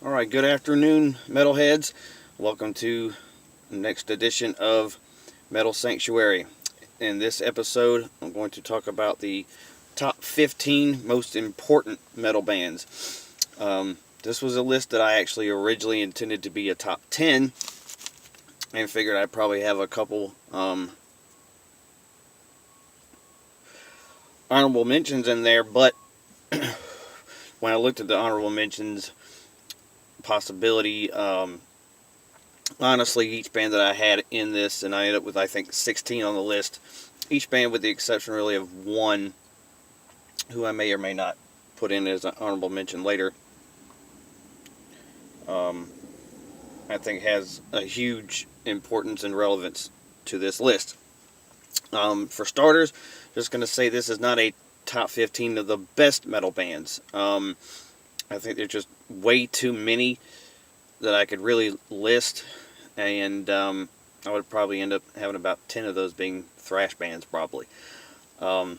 Alright, good afternoon, metalheads. Welcome to the next edition of Metal Sanctuary. In this episode, I'm going to talk about the top 15 most important metal bands. This was a list that I actually originally intended to be a top 10, and figured I'd probably have a couple honorable mentions in there, but when I looked at the honorable mentions possibility, honestly, each band that I had in this, and I ended up with, I think, 16 on the list. Each band, with the exception really of one, who I may or may not put in as an honorable mention later, I think has a huge importance and relevance to this list. For starters, just going to say this is not a top 15 of the best metal bands. I think there's just way too many that I could really list, and I would probably end up having about 10 of those being thrash bands, probably. And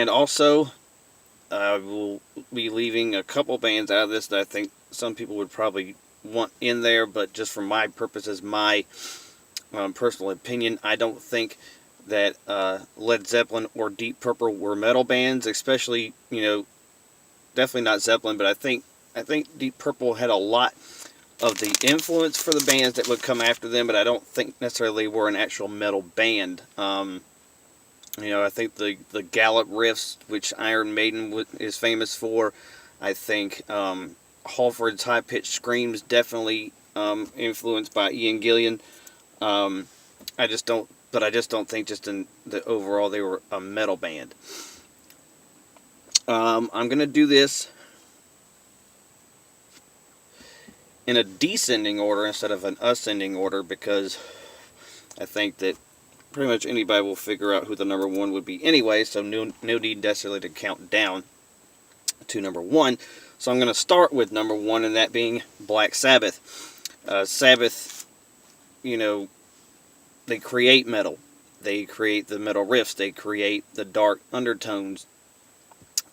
also, I will be leaving a couple bands out of this that I think some people would probably want in there, but just for my purposes, my personal opinion, I don't think that Led Zeppelin or Deep Purple were metal bands, especially, definitely not Zeppelin, but I think Deep Purple had a lot of the influence for the bands that would come after them, but I don't think necessarily were an actual metal band. I think the Gallop riffs, which Iron Maiden is famous for, I think Halford's high-pitched screams definitely influenced by Ian Gillan. I just don't think just in the overall they were a metal band. I'm gonna do this in a descending order instead of an ascending order, because I think that pretty much anybody will figure out who the number one would be anyway, so no need necessarily to count down to number one. So I'm going to start with number one, and that being Black Sabbath. Sabbath, they create metal. They create the metal riffs. They create the dark undertones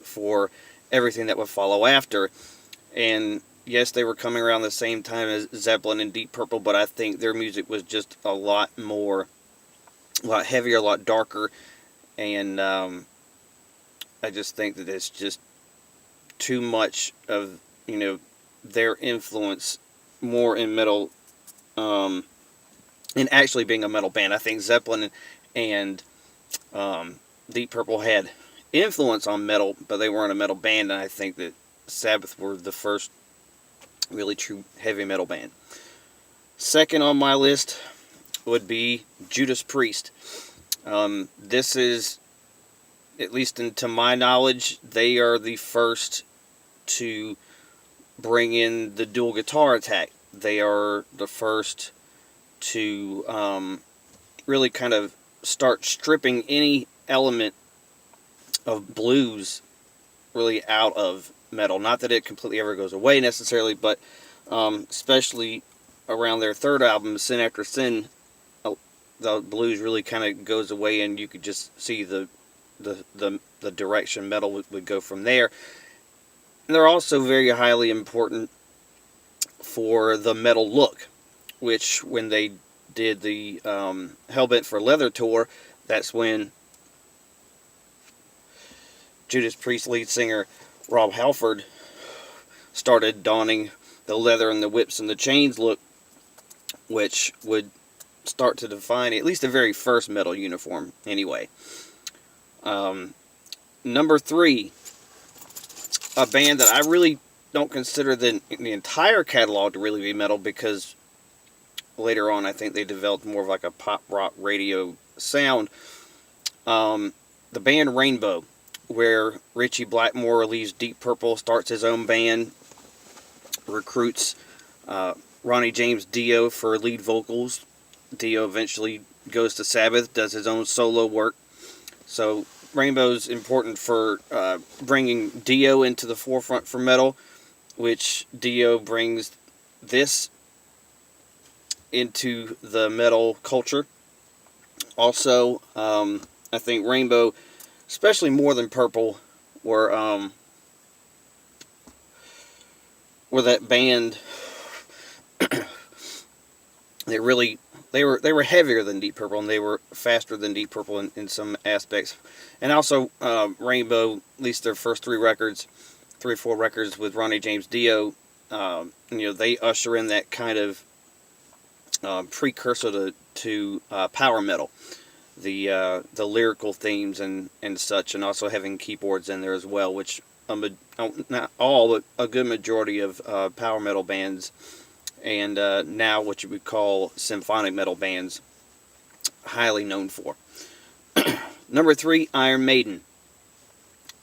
for everything that would follow after. And yes, they were coming around the same time as Zeppelin and Deep Purple, but I think their music was just a lot heavier, a lot darker, and I just think that it's just too much of their influence more in metal, in actually being a metal band. I think Zeppelin and Deep Purple had influence on metal, but they weren't a metal band, and I think that Sabbath were the first really true heavy metal band. Second on my list would be Judas Priest. This is, at least to my knowledge, they are the first to bring in the dual guitar attack. They are the first to really kind of start stripping any element of blues really out of metal. Not that it completely ever goes away necessarily, but especially around their third album, Sin After Sin, the blues really kind of goes away, and you could just see the direction metal would go from there. And they're also very highly important for the metal look, which when they did the Hellbent for Leather tour, that's when Judas Priest lead singer Rob Halford started donning the leather and the whips and the chains look, which would start to define at least the very first metal uniform anyway. Number three, a band that I really don't consider the entire catalog to really be metal, because later on I think they developed more of like a pop rock radio sound. The band Rainbow, where Ritchie Blackmore leaves Deep Purple, starts his own band, recruits Ronnie James Dio for lead vocals. Dio eventually goes to Sabbath, does his own solo work. So Rainbow's important for bringing Dio into the forefront for metal, which Dio brings this into the metal culture. Also, I think Rainbow, especially more than Purple, were were that band that really they were heavier than Deep Purple, and they were faster than Deep Purple in some aspects. And also Rainbow, at least their first three or four records with Ronnie James Dio, they usher in that kind of precursor to power metal, the lyrical themes and such, and also having keyboards in there as well, which not all, but a good majority of power metal bands and now what you would call symphonic metal bands highly known for. Number 3, Iron Maiden.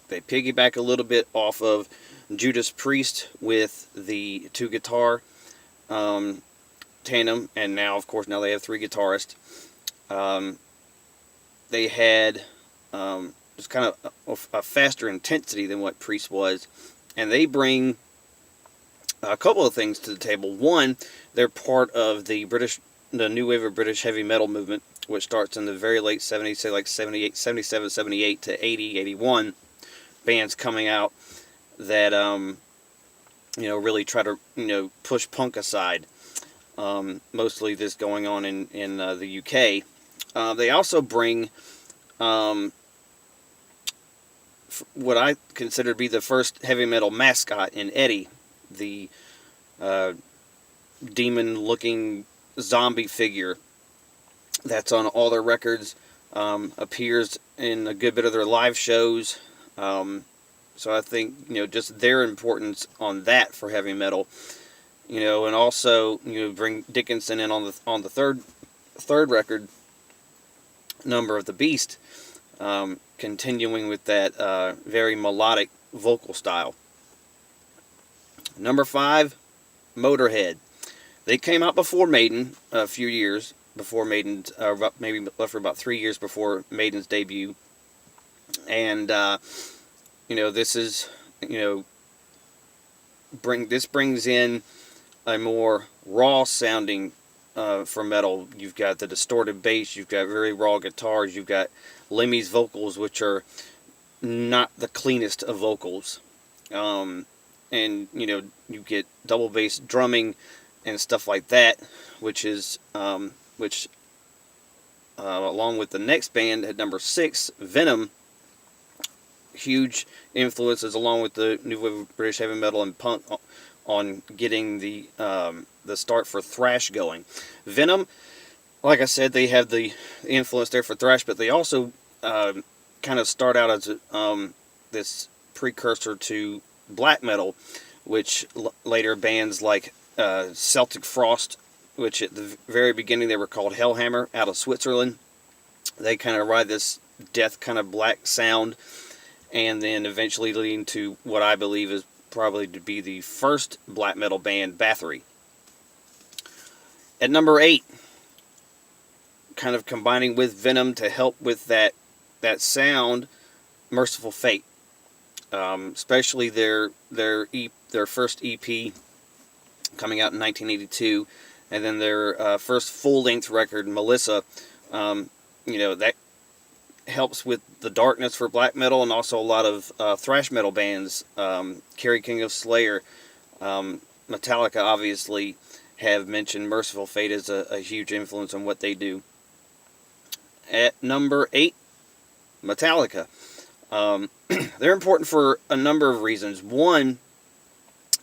They piggyback a little bit off of Judas Priest with the 2-guitar tandem, and now, of course, they have 3 guitarists. They had just kind of a faster intensity than what Priest was, and they bring a couple of things to the table. One, they're part of the new wave of British heavy metal movement, which starts in the very late 70s, say like 78, 77, 78 to 80, 81, bands coming out that, really try to, push punk aside. Mostly this going on in the UK. They also bring what I consider to be the first heavy metal mascot in Eddie, the demon-looking zombie figure that's on all their records, appears in a good bit of their live shows. So I think, just their importance on that for heavy metal, and also, bring Dickinson in on the third record, Number of the Beast, continuing with that very melodic vocal style. Number 5, Motorhead. They came out before Maiden, a few years before Maiden's, maybe for about 3 years before Maiden's debut. And, this is, brings in a more raw sounding for metal. You've got the distorted bass, you've got very raw guitars, you've got Lemmy's vocals, which are not the cleanest of vocals. And you get double bass drumming and stuff like that, which along with the next band at number 6, Venom, huge influences along with the new wave of British heavy metal and punk on getting the start for thrash going. Venom, like I said, they have the influence there for thrash, but they also kind of start out as this precursor to black metal, which later bands like Celtic Frost, which at the very beginning they were called Hellhammer, out of Switzerland. They kind of ride this death kind of black sound, and then eventually leading to what I believe is probably to be the first black metal band, Bathory. At number 8, kind of combining with Venom to help with that sound, Merciful Fate. Especially their first EP coming out in 1982, and then their first full-length record, Melissa. That helps with the darkness for black metal, and also a lot of thrash metal bands. Kerry King of Slayer, Metallica obviously have mentioned Merciful Fate as a huge influence on what they do. At number 8, Metallica. They're important for a number of reasons. One,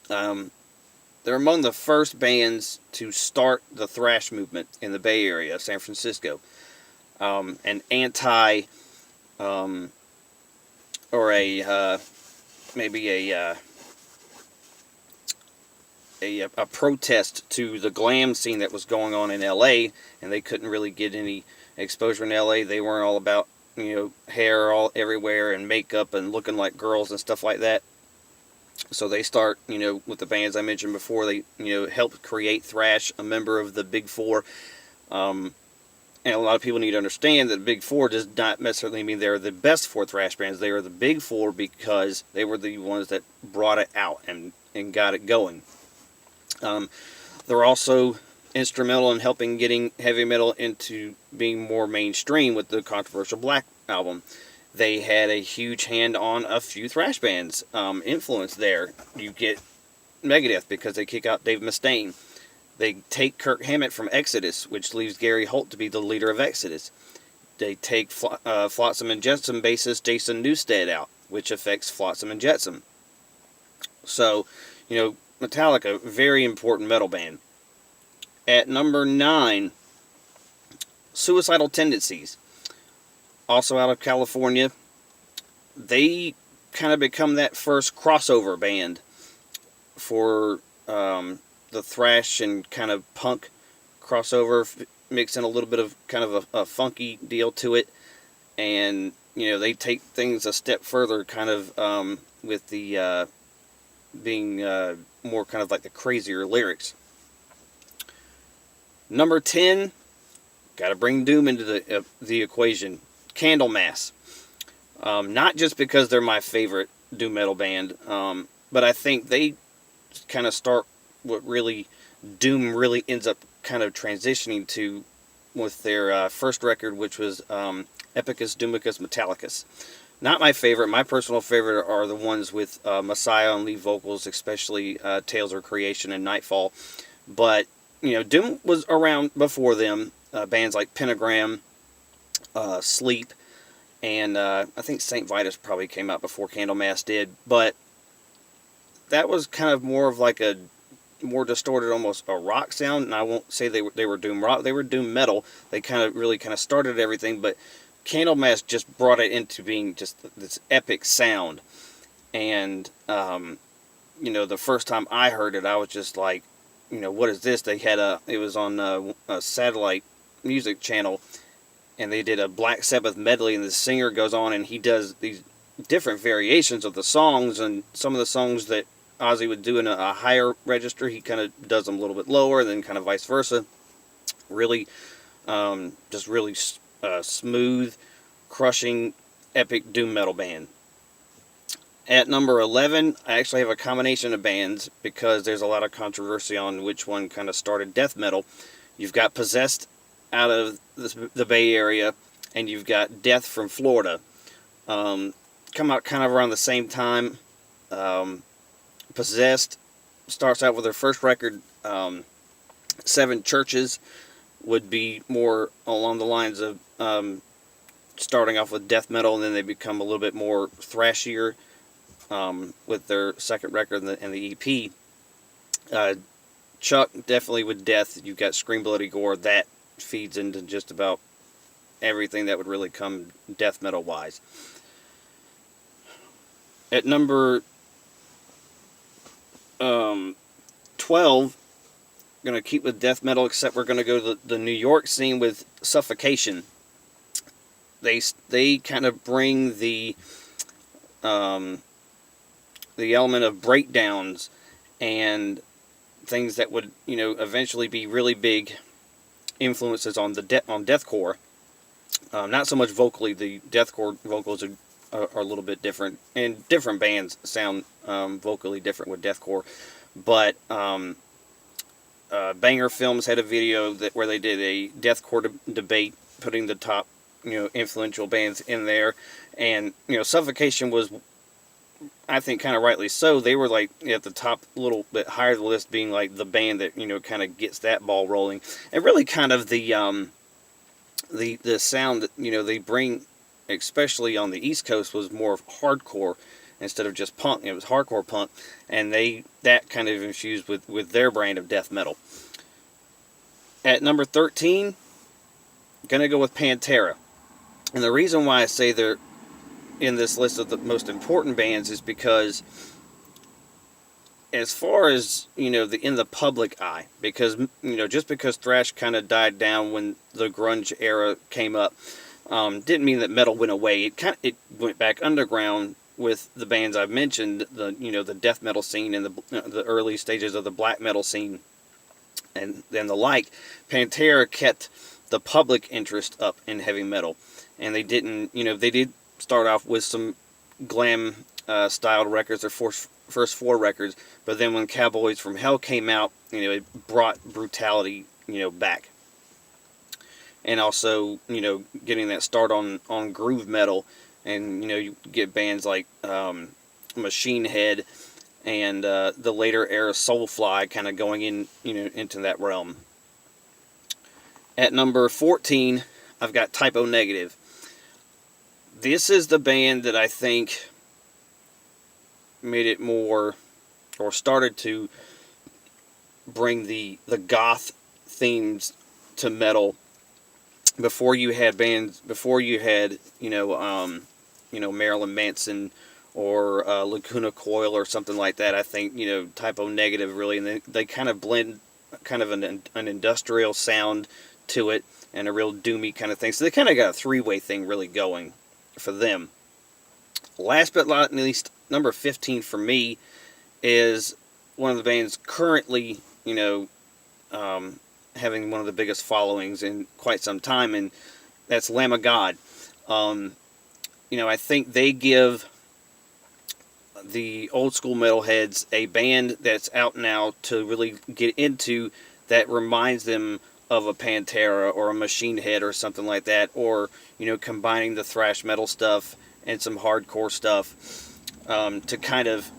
they're among the first bands to start the thrash movement in the Bay Area of San Francisco. An anti, or maybe a protest to the glam scene that was going on in L.A., and they couldn't really get any exposure in L.A. They weren't all about hair all everywhere and makeup and looking like girls and stuff like that. So they start, with the bands I mentioned before. They, helped create thrash, a member of the Big Four. And a lot of people need to understand that Big Four does not necessarily mean they're the best 4 thrash bands. They are the Big Four because they were the ones that brought it out and got it going. They're also instrumental in helping getting heavy metal into being more mainstream with the controversial Black album. They had a huge hand on a few thrash bands' influence there. You get Megadeth because they kick out Dave Mustaine. They take Kirk Hammett from Exodus, which leaves Gary Holt to be the leader of Exodus. They take Flotsam and Jetsam bassist Jason Newsted out, which affects Flotsam and Jetsam. So, Metallica, very important metal band. At number 9, Suicidal Tendencies, also out of California. They kind of become that first crossover band for the thrash and kind of punk crossover, mixing a little bit of kind of a funky deal to it. And, they take things a step further, kind of with the being more kind of like the crazier lyrics. Number 10, got to bring Doom into the equation. Candlemass. Not just because they're my favorite doom metal band, but I think they kind of start what really doom really ends up kind of transitioning to with their first record, which was Epicus Doomicus Metallicus. Not my favorite. My personal favorite are the ones with Messiah on lead vocals, especially Tales of Creation and Nightfall. But, Doom was around before them. Bands like Pentagram, Sleep, and I think St. Vitus probably came out before Candlemass did. But that was kind of more of like a more distorted, almost a rock sound. And I won't say they were doom rock. They were doom metal. They really started everything. But Candlemass just brought it into being just this epic sound. And, the first time I heard it, I was just like, what is this? They had it was on a satellite music channel, and they did a Black Sabbath medley, and the singer goes on and he does these different variations of the songs, and some of the songs that Ozzy would do in a higher register, he kind of does them a little bit lower, and then kind of vice versa. Really, just really smooth, crushing, epic doom metal band. At number 11, I actually have a combination of bands because there's a lot of controversy on which one kind of started death metal. You've got Possessed out of the Bay Area, and you've got Death from Florida. Come out kind of around the same time. Possessed starts out with their first record, Seven Churches, would be more along the lines of starting off with death metal, and then they become a little bit more thrashier with their second record and the EP. Chuck, definitely with Death, you've got Scream Bloody Gore. That feeds into just about everything that would really come death metal wise. At number 12, going to keep with death metal, except we're going to go to the New York scene with Suffocation. They kind of bring the element of breakdowns and things that would eventually be really big influences on on deathcore. Not so much vocally. The deathcore vocals are a little bit different, and different bands sound vocally different with deathcore. But Banger Films had a video where they did a deathcore debate, putting the top influential bands in there, and Suffocation was, I think, kind of rightly so. They were like at the top, a little bit higher the list, being like the band that kind of gets that ball rolling, and really kind of the sound that they bring, especially on the East Coast, was more of hardcore instead of just punk. It was hardcore punk, and that kind of infused with their brand of death metal. At number 13, gonna go with Pantera, and the reason why I say they're in this list of the most important bands is because, as far as in the public eye, because just because thrash kind of died down when the grunge era came up, didn't mean that metal went away. It went back underground with the bands I've mentioned, the death metal scene and the early stages of the black metal scene, and then the like. Pantera kept the public interest up in heavy metal, and they didn't. They did start off with some glam styled records, their first 4 records, but then when Cowboys from Hell came out, it brought brutality back, and also getting that start on groove metal, and you get bands like Machine Head and the later era Soulfly, kind of going in, into that realm. At number 14, I've got Type O Negative. This is the band that I think made it more, or started to bring the goth themes to metal. Before you had bands, Marilyn Manson or Lacuna Coil or something like that. I think Type O Negative really, and they kind of blend kind of an industrial sound to it and a real doomy kind of thing. So they kind of got a three-way thing really going for them. Last but not least, number 15 for me is one of the bands currently, having one of the biggest followings in quite some time, and that's Lamb of God. I think they give the old school metalheads a band that's out now to really get into, that reminds them of a Pantera or a Machine Head or something like that, or combining the thrash metal stuff and some hardcore stuff, to kind of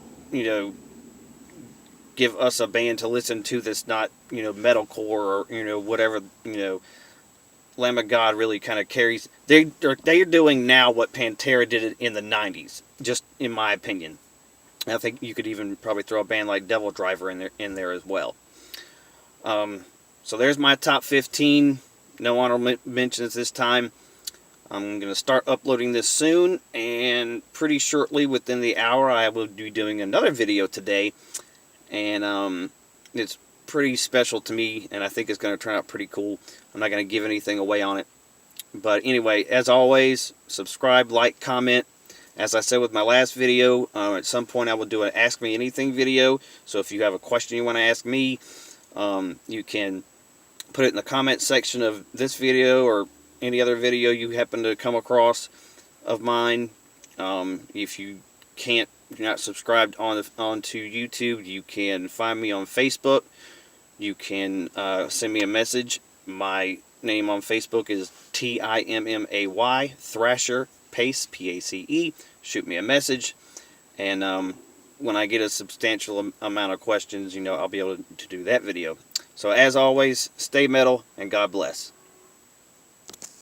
give us a band to listen to that's not metalcore or whatever. Lamb of God really kind of carries. They're doing now what Pantera did in the 90s, just in my opinion. I think you could even probably throw a band like Devil Driver in there as well. So there's my top 15. No honorable mentions this time. I'm going to start uploading this soon, and pretty shortly, within the hour, I will be doing another video today. And it's pretty special to me, and I think it's going to turn out pretty cool. I'm not going to give anything away on it. But anyway, as always, subscribe, like, comment. As I said with my last video, at some point I will do an Ask Me Anything video. So if you have a question you want to ask me, you can put it in the comment section of this video or any other video you happen to come across of mine. If you're not subscribed onto YouTube, you can find me on Facebook. You can send me a message. My name on Facebook is TIMMAY, Thrasher Pace, Pace. Shoot me a message, and when I get a substantial amount of questions, I'll be able to do that video. So as always, stay metal, and God bless.